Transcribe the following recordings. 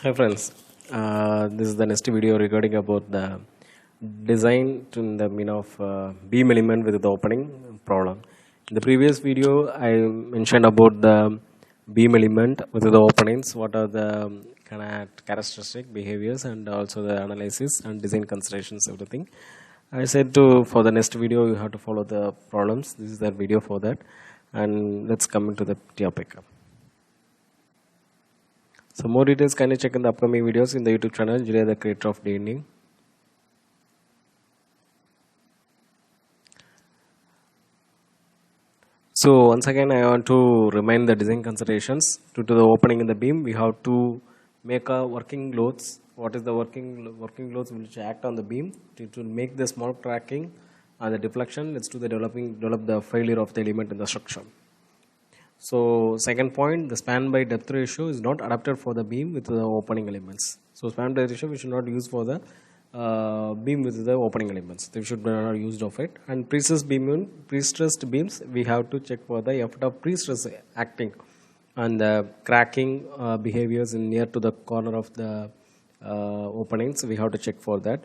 Hi friends, this is the next video regarding about the design to the mean of beam element with the opening problem. In the previous video, I mentioned about the beam element with the openings, what are the kind of characteristic behaviors and also the analysis and design considerations, everything. I said to for the next video you have to follow the problems. This is the video for that, and let's come into the topic. So more details can you check in the upcoming videos in the YouTube channel, Julia the creator of DNA. So once again I want to remind the design considerations. Due to the opening in the beam, we have to make a working loads. What is the working loads which act on the beam to make the small cracking and the deflection leads to the develop the failure of the element in the structure. So second point, the span by depth ratio is not adapted for the beam with the opening elements. So span by ratio we should not use for the beam with the opening elements. They should not used of it. And pre-stressed beams we have to check for the effect of pre-stress acting and the cracking behaviors in near to the corner of the openings. We have to check for that.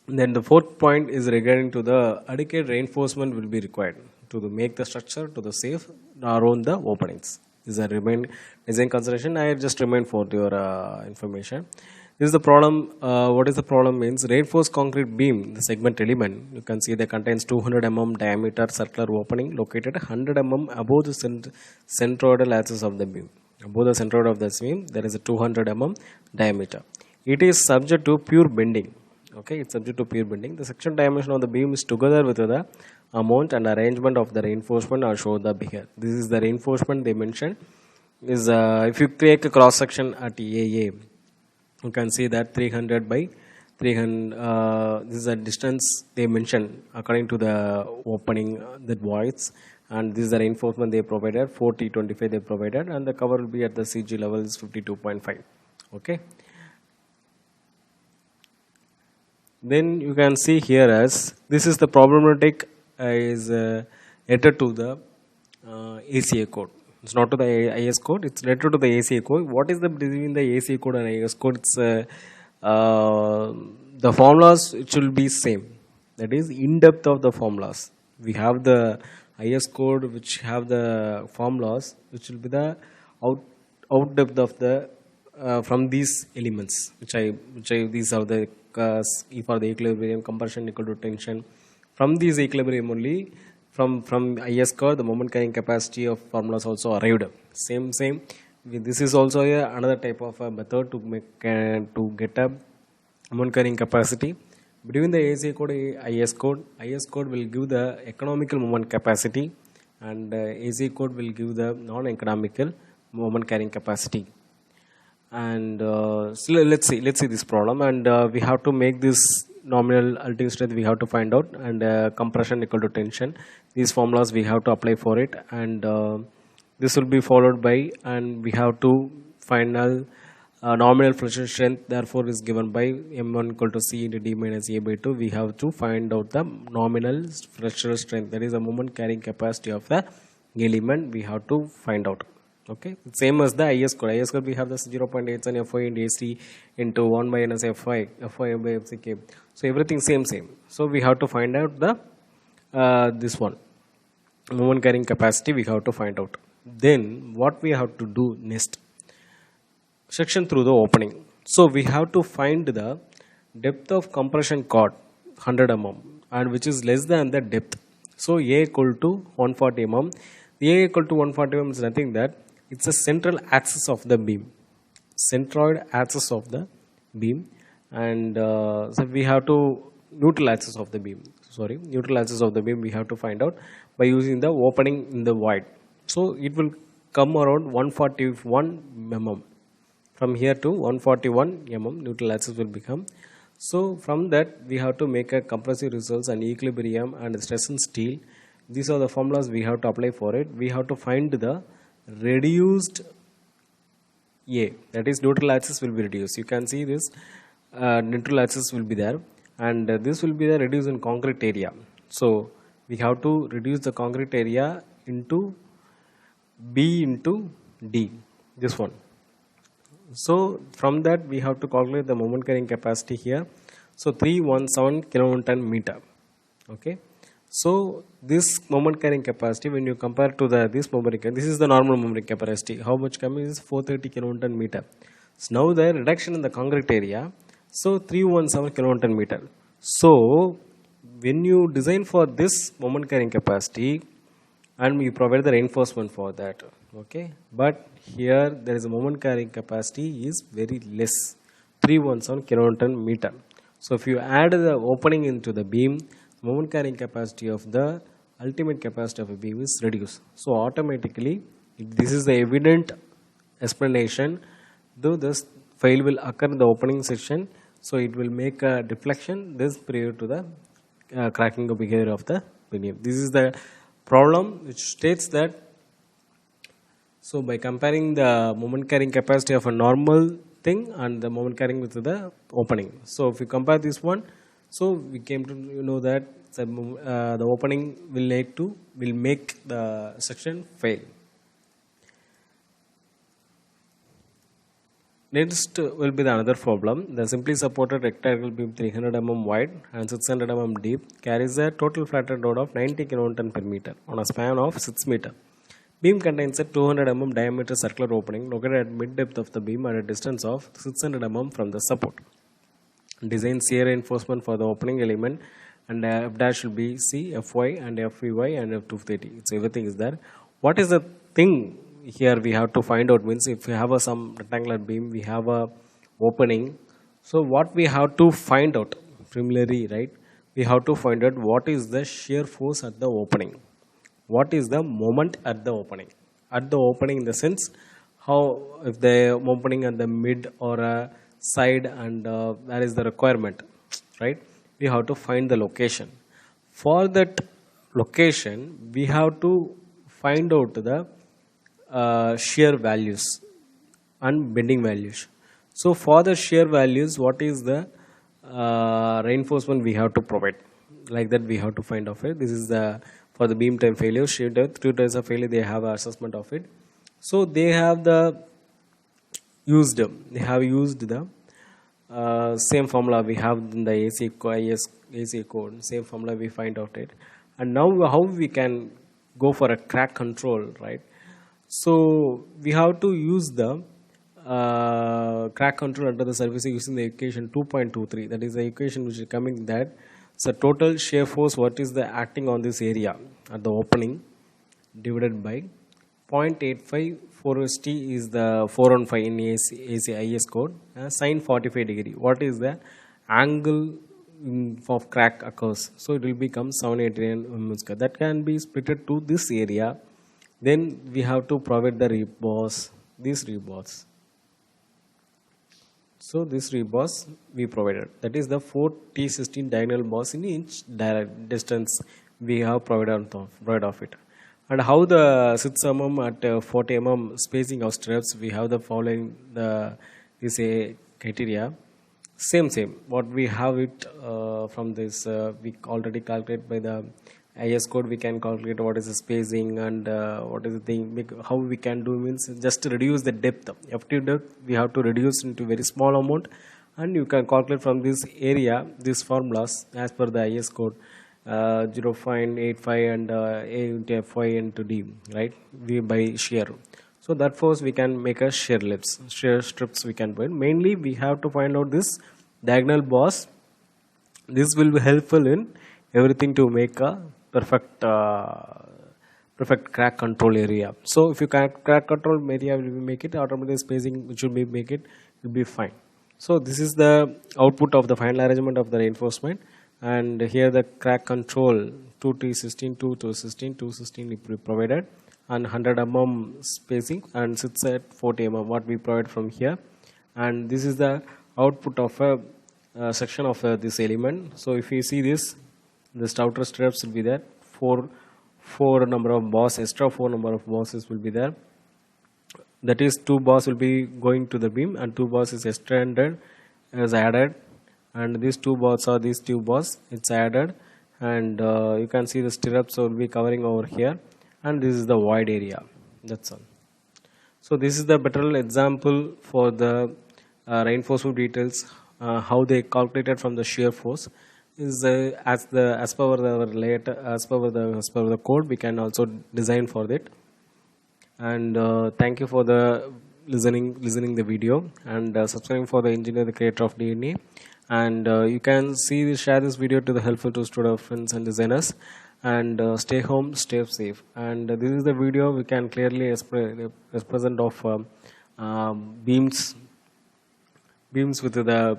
Then the fourth point is regarding to the adequate reinforcement will be required to make the structure to the safe around the openings. This is a design consideration. I just remind for your information. This is the problem. What is the problem means reinforced concrete beam, the segment element. You can see that contains 200 mm diameter circular opening located 100 mm above the centroidal axis of the beam. Above the centroid of the beam, there is a 200 mm diameter. It is subject to pure bending. Okay, it's subject to pure bending. The section dimension of the beam is together with the amount and arrangement of the reinforcement are shown the here. This is the reinforcement they mentioned. Is if you take a cross section at AA, you can see that 300 by 300. This is a distance they mentioned according to the opening that voids, and this is the reinforcement they provided. 4025 they provided, and the cover will be at the CG level is 52.5. Okay. Then you can see here as this is the problematic is related to the ACA code. It's not to the IS code, it's related to the ACA code. What is the between the ACA code and IS code? It's the formulas it should be same. That is in depth of the formulas. We have the IS code which have the formulas which will be the out depth of the from these elements these are the E for the equilibrium, compression equal to tension. From these equilibrium only, from IS curve, the moment carrying capacity of formulas also arrived. Same. This is also another type of a method to make to get a moment carrying capacity. Between the AC code and IS code will give the economical moment capacity, and AC code will give the non-economical moment carrying capacity. And so let's see this problem, and we have to make this nominal ultimate strength we have to find out, and compression equal to tension. These formulas we have to apply for it, and this will be followed by, and we have to final nominal friction strength therefore is given by M1 equal to C into D minus A by 2. We have to find out the nominal friction strength, that is the moment carrying capacity of the element we have to find out. Okay, same as the IS code. IS code we have this 0.87 Fy into AC into 1 minus Fy by Fck. So everything same. So we have to find out the this one moment carrying capacity we have to find out. Then what we have to do next? Section through the opening. So we have to find the depth of compression chord 100 mm and which is less than the depth. So A equal to 140 mm. A equal to 140 mm is nothing that it's a central axis of the beam, centroid axis of the beam, and so we have to neutral axis of the beam. Neutral axis of the beam we have to find out by using the opening in the void. So it will come around 141 mm. From here to 141 mm, neutral axis will become. So from that we have to make a compressive results and equilibrium and stress in steel. These are the formulas we have to apply for it. We have to find the reduced A, that is neutral axis will be reduced. You can see this neutral axis will be there, and this will be the reduced in concrete area. So we have to reduce the concrete area into B into D, this one. So from that we have to calculate the moment carrying capacity here. So 317 kilonewton meter. Okay. So this moment carrying capacity, when you compare to this moment carrying, this is the normal moment capacity. How much coming is 430 kilonewton meter. So now the reduction in the concrete area, so 317 kilonewton meter. So when you design for this moment carrying capacity, and you provide the reinforcement for that, okay, but here there is a moment carrying capacity is very less, 317 kilonewton meter. So if you add the opening into the beam, moment carrying capacity of the ultimate capacity of a beam is reduced. So automatically, this is the evident explanation, though this fail will occur in the opening section, so it will make a deflection this prior to the cracking behavior of the beam. This is the problem which states that, so by comparing the moment carrying capacity of a normal thing and the moment carrying with the opening, so if we compare this one, so we came to know that the opening will make the section fail. Next will be the another problem. The simply supported rectangle beam 300 mm wide and 600 mm deep carries a total flattened load of 90 kN per meter on a span of 6 meter. Beam contains a 200 mm diameter circular opening located at mid depth of the beam at a distance of 600 mm from the support. Design shear reinforcement for the opening element, and F dash should be C, Fy and Fvy and F230. So everything is there. What is the thing here we have to find out means, if we have some rectangular beam, we have a opening. So what we have to find out preliminary, right? We have to find out what is the shear force at the opening. What is the moment at the opening? At the opening in the sense, how if the opening at the mid or a side, and that is the requirement, right? We have to find the location. For that location, we have to find out the shear values and bending values. So for the shear values, what is the reinforcement we have to provide? Like that we have to find of it. This is the for the beam time failure, shear depth, 2 types of failure, they have an assessment of it. So they have the used the same formula we have in the AC code, same formula we find out it. And now how we can go for a crack control, right? So we have to use the crack control under the surface using the equation 2.23. That is the equation which is coming that. So total shear force, what is the acting on this area at the opening, divided by 0.85 4ST is the 415 in IS code, sine 45 degree. What is the angle of crack occurs? So it will become 789 mm. That can be split to this area. Then we have to provide the reboss, these rebars. So this reboss we provided, that is the 4T16 diagonal boss in each distance we have provided of it. And how the 6 mm at 40 mm spacing of strips, we have the following this criteria. Same what we have it from this we already calculate by the IS code. We can calculate what is the spacing and what is the thing. How we can do means just to reduce the depth, F2 depth we have to reduce into very small amount, and you can calculate from this area these formulas as per the IS code, 0.85 and A into Fy into D, right? We by shear. So that force we can make a shear strips we can put. Mainly we have to find out this diagonal boss. This will be helpful in everything to make a perfect crack control area. So if you can crack control area, will make it automatic spacing which will be make it will be fine. So this is the output of the final arrangement of the reinforcement, and here the crack control 2T16 216 we provided, and 100 mm spacing and sits at 40 mm what we provide from here. And this is the output of a section of this element. So if you see this outer strips will be there, four number of bars, extra 4 number of bosses will be there. That is 2 bars will be going to the beam and 2 bars is extended as added, and these 2 bars are these 2 bars, it's added, and you can see the stirrups will be covering over here, and this is the void area. That's all. So this is the better example for the reinforcement details, how they calculated from the shear force is as per the later as per the code we can also design for it. And thank you for the listening the video, and subscribing for the engineer the creator of DNA. And you can share this video to the helpful to student friends and designers. And stay home, stay safe. And this is the video we can clearly represent of beams with the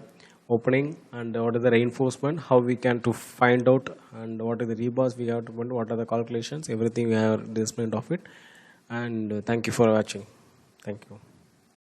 opening, and what is the reinforcement, how we can to find out, and what is the rebars we have to put, what are the calculations, everything we have explained of it. And thank you for watching. Thank you.